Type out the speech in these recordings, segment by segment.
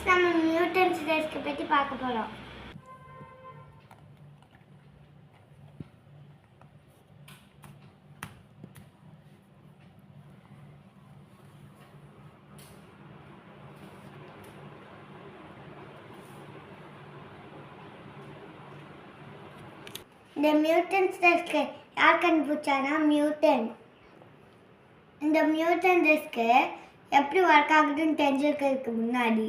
நம்ம mutants desk பத்தி பார்க்க போறோம். இந்த மியூட்டன்ஸ் டெஸ்க் யார் கண்டுபிடிச்சானா மியூட்டன். இந்த மியூட்டன் டெஸ்க் எப்படி ஒர்க் ஆகுதுன்னு தெரிஞ்சுக்கிறதுக்கு முன்னாடி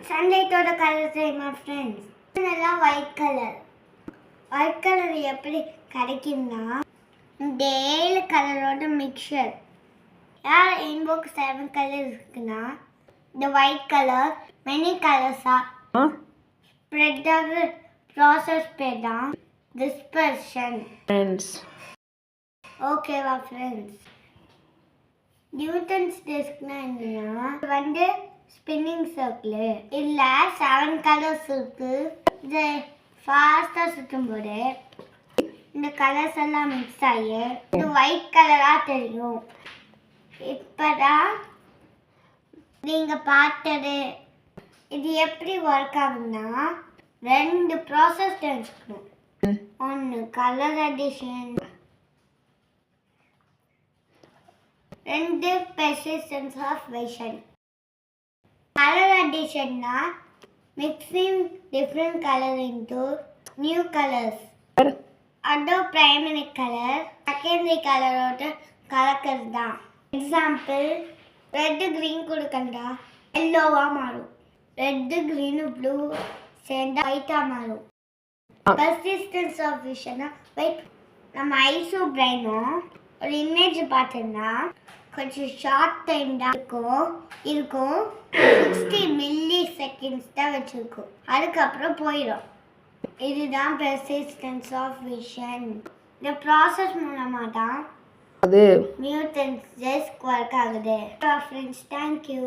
சன்லைட்டோட கலர் தெரியுமா ஃப்ரெண்ட்ஸ்? இதெல்லாம் ஒயிட் கலர். ஒயிட் கலர் எப்படி கிடைக்கும்னா இந்த 7 கலரோட மிக்சர். யார் ரெயின்போக்கு 7 கலர் இருக்குன்னா இந்த ஒயிட் கலர் மெனி கலர்ஸாக ஸ்ப்ரெட் ஆகிற ப்ராசஸ் பேர் தான் டிஸ்பர்ஷன். ஓகேவா ஃப்ரெண்ட்ஸ்? நியூட்டன்ஸ் டெஸ்க்னா என்னன்னா ஸ்பின்னிங் சர்க்கிள் இல்லை 7 கலர்ஸ் இருக்கு. இது ஃபாஸ்ட்டாக சுற்றும்போது இந்த கலர்ஸ் எல்லாம் மிக்ஸ் ஆகி இது ஒயிட் கலராக தெரியும். இப்போதான் நீங்கள் பார்த்தது. இது எப்படி ஒர்க் ஆகுதுன்னா 2 ப்ராசஸ் தெரிஞ்சுக்கணும். ஒன்று colour addition, 2 persistence of vision. Color addition na mixing different color into new colors. Other primary color secondary color oda கலக்கிறதா. எக்ஸாம்பிள் ரெட் கிரீன் கொடுக்கண்டா எல்லோவா மாறும். ரெட் கிரீன் ப்ளூ சேர்ந்தா ஒயிட்டா மாறும். persistence of vision வெயிட் நம்ம ஐஸோ பிரெயினும் ஒரு image பார்த்தோம்னா கொஞ்சம் ஷார்ட் டைம் தான் இருக்கும் 60 மில்லி செகண்ட்ஸ் தான் வச்சுருக்கோம். அதுக்கப்புறம் போயிடும். இதுதான் பெர்சிஸ்டன்ஸ் ஆஃப் விஷன். இந்த ப்ராசஸ் மூலமாக தான் அது மியூட்டன்ஸ் டெஸ்க் ஒர்க் ஆகுது. Friends, thank you.